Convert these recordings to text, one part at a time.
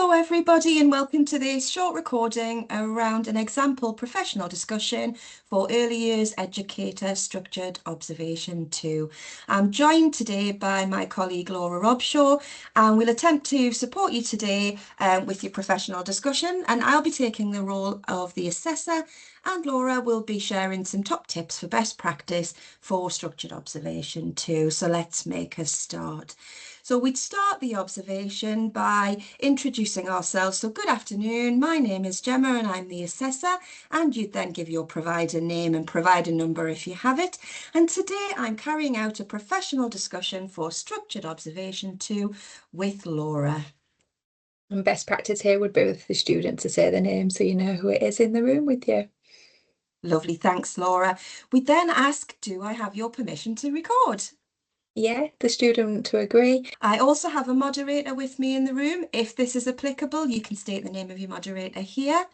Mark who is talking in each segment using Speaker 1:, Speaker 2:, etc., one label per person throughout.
Speaker 1: Hello everybody and welcome to this short recording around an example professional discussion for early years educator structured observation 2. I'm joined today by my colleague Laura Robshaw and we'll attempt to support you today with your professional discussion, and I'll be taking the role of the assessor and Laura will be sharing some top tips for best practice for structured observation 2. So let's make a start. So we'd start the observation by introducing ourselves. So good afternoon, my name is Gemma and I'm the assessor, and you'd then give your provider name and provider number if you have it. And today I'm carrying out a professional discussion for structured observation 2 with Laura.
Speaker 2: And best practice here would be with the student to say the name so you know who it is in the room with you.
Speaker 1: Lovely, thanks Laura. We then ask, do I have your permission to record?
Speaker 2: Yeah, the student to agree.
Speaker 1: I also have a moderator with me in the room. If this is applicable, you can state the name of your moderator here.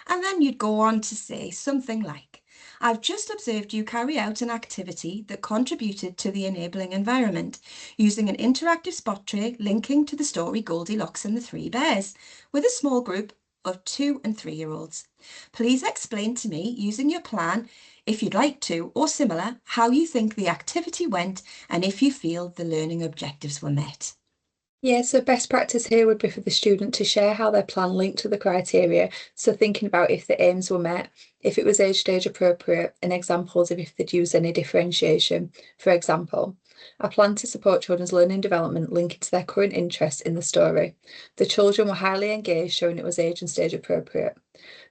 Speaker 1: And then you'd go on to say something like, I've just observed you carry out an activity that contributed to the enabling environment using an interactive spot tray linking to the story Goldilocks and the Three Bears with a small group of 2 and 3-year-olds. Please explain to me, using your plan, if you'd like to, or similar, how you think the activity went and if you feel the learning objectives were met.
Speaker 2: Yeah, so best practice here would be for the student to share how their plan linked to the criteria. So thinking about if the aims were met, if it was age stage appropriate, and examples of if they'd use any differentiation. For example, I plan to support children's learning development linking to their current interests in the story. The children were highly engaged, showing it was age and stage appropriate.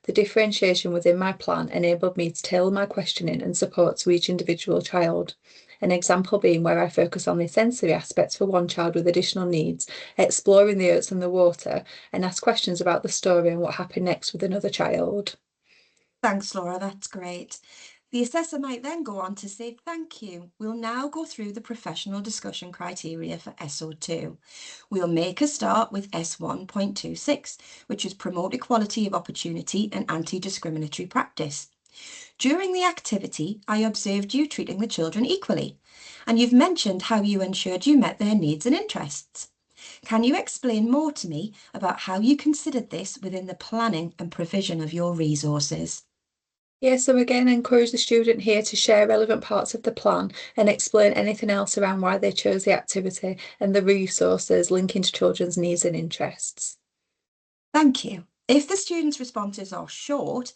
Speaker 2: The differentiation within my plan enabled me to tailor my questioning and support to each individual child. An example being where I focus on the sensory aspects for one child with additional needs, exploring the earths and the water, and ask questions about the story and what happened next with another child.
Speaker 1: Thanks, Laura, that's great. The assessor might then go on to say thank you. We'll now go through the professional discussion criteria for SO2. We'll make a start with S1.26, which is promote equality of opportunity and anti-discriminatory practice. During the activity, I observed you treating the children equally, and you've mentioned how you ensured you met their needs and interests. Can you explain more to me about how you considered this within the planning and provision of your resources?
Speaker 2: Yeah, so again, encourage the student here to share relevant parts of the plan and explain anything else around why they chose the activity and the resources linking to children's needs and interests.
Speaker 1: Thank you. If the students' responses are short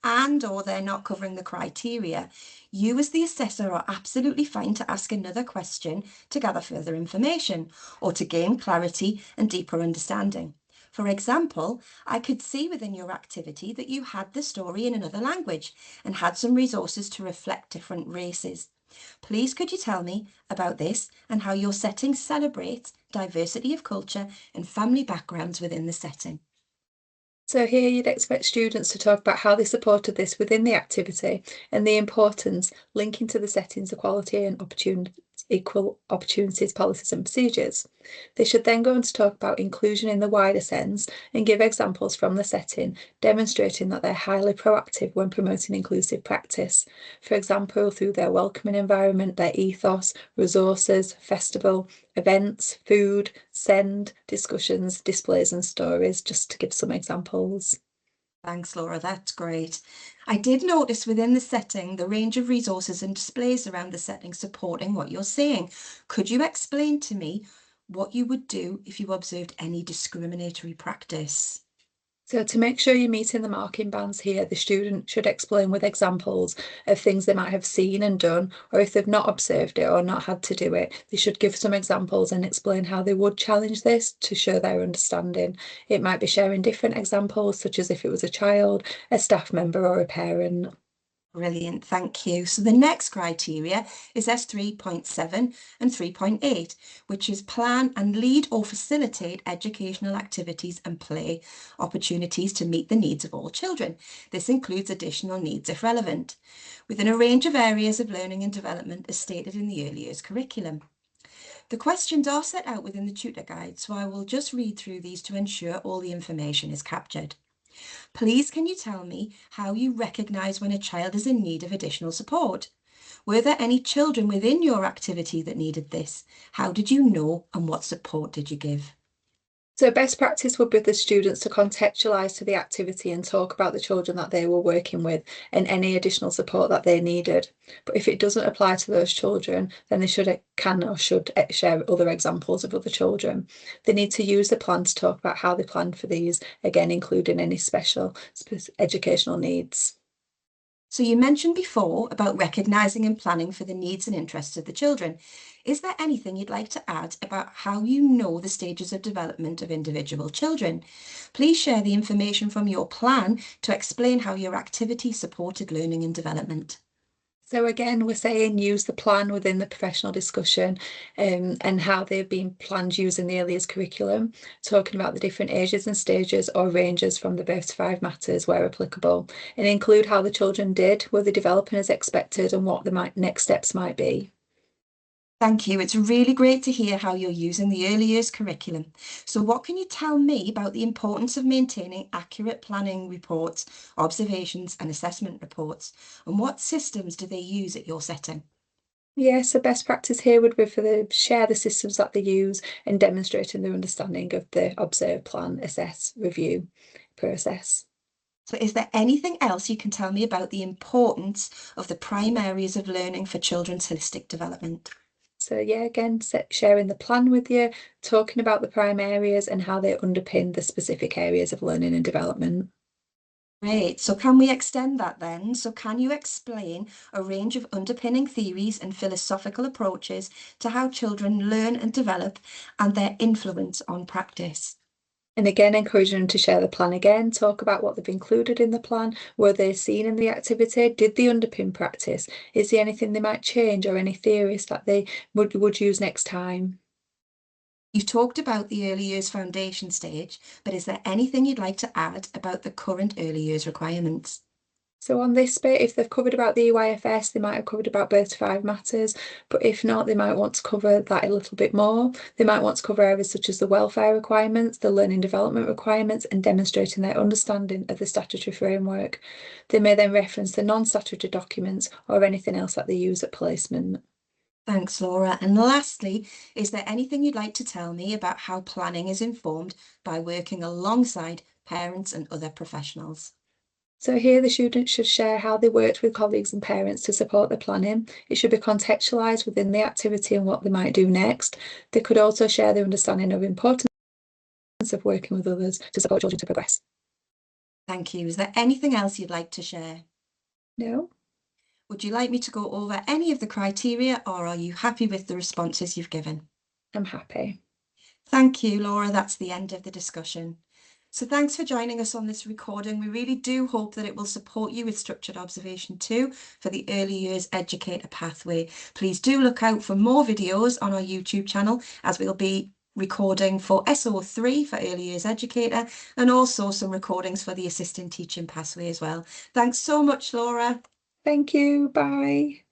Speaker 1: or they're not covering the criteria, you as the assessor are absolutely fine to ask another question to gather further information or to gain clarity and deeper understanding. For example, I could see within your activity that you had the story in another language and had some resources to reflect different races. Please could you tell me about this and how your setting celebrates diversity of culture and family backgrounds within the setting?
Speaker 2: So here you'd expect students to talk about how they supported this within the activity and the importance linking to the settings equality and equal opportunities policies and procedures. They should then go on to talk about inclusion in the wider sense and give examples from the setting, demonstrating that they're highly proactive when promoting inclusive practice. For example, through their welcoming environment, their ethos, resources, festival, events, food, send, discussions, displays and stories, just to give some examples.
Speaker 1: Thanks, Laura, that's great. I did notice within the setting the range of resources and displays around the setting supporting what you're saying. Could you explain to me what you would do if you observed any discriminatory practice?
Speaker 2: So to make sure you're meeting the marking bands here, the student should explain with examples of things they might have seen and done, or if they've not observed it or not had to do it, they should give some examples and explain how they would challenge this to show their understanding. It might be sharing different examples, such as if it was a child, a staff member or a parent.
Speaker 1: Brilliant, thank you. So the next criteria is S3.7 and 3.8, which is plan and lead or facilitate educational activities and play opportunities to meet the needs of all children. This includes additional needs if relevant, within a range of areas of learning and development as stated in the early years curriculum. The questions are set out within the tutor guide, so I will just read through these to ensure all the information is captured. Please can you tell me how you recognise when a child is in need of additional support? Were there any children within your activity that needed this? How did you know and what support did you give?
Speaker 2: So best practice would be the students to contextualise to the activity and talk about the children that they were working with and any additional support that they needed. But if it doesn't apply to those children, then they should share other examples of other children. They need to use the plan to talk about how they planned for these, again, including any special educational needs.
Speaker 1: So you mentioned before about recognising and planning for the needs and interests of the children. Is there anything you'd like to add about how you know the stages of development of individual children? Please share the information from your plan to explain how your activity supported learning and development.
Speaker 2: So again, we're saying use the plan within the professional discussion and how they've been planned using the early years curriculum, talking about the different ages and stages or ranges from the birth to 5 matters where applicable, and include how the children did, were they developing as expected and what the next steps might be.
Speaker 1: Thank you. It's really great to hear how you're using the early years curriculum. So what can you tell me about the importance of maintaining accurate planning reports, observations and assessment reports? And what systems do they use at your setting?
Speaker 2: Yes, so best practice here would be for them to share the systems that they use and demonstrating their understanding of the observe, plan, assess, review process.
Speaker 1: So is there anything else you can tell me about the importance of the prime areas of learning for children's holistic development?
Speaker 2: So yeah, again, sharing the plan with you, talking about the prime areas and how they underpin the specific areas of learning and development.
Speaker 1: Great. So can we extend that then? So can you explain a range of underpinning theories and philosophical approaches to how children learn and develop and their influence on practice?
Speaker 2: And again, encouraging them to share the plan again, talk about what they've included in the plan, were they seen in the activity, did they underpin practice, is there anything they might change or any theories that they would use next time?
Speaker 1: You've talked about the early years foundation stage, but is there anything you'd like to add about the current early years requirements?
Speaker 2: So on this bit, if they've covered about the EYFS, they might have covered about birth to 5 matters, but if not, they might want to cover that a little bit more. They might want to cover areas such as the welfare requirements, the learning development requirements, and demonstrating their understanding of the statutory framework. They may then reference the non-statutory documents or anything else that they use at placement.
Speaker 1: Thanks, Laura. And lastly, is there anything you'd like to tell me about how planning is informed by working alongside parents and other professionals?
Speaker 2: So here the students should share how they worked with colleagues and parents to support the planning. It should be contextualised within the activity and what they might do next. They could also share their understanding of importance of working with others to support children to progress.
Speaker 1: Thank you. Is there anything else you'd like to share?
Speaker 2: No?
Speaker 1: Would you like me to go over any of the criteria, or are you happy with the responses you've given?
Speaker 2: I'm happy.
Speaker 1: Thank you, Laura. That's the end of the discussion. So thanks for joining us on this recording. We really do hope that it will support you with structured observation 2 for the early years educator pathway. Please do look out for more videos on our YouTube channel, as we'll be recording for SO3 for early years educator, and also some recordings for the assistant teaching pathway as well. Thanks so much, Laura.
Speaker 2: Thank you. Bye.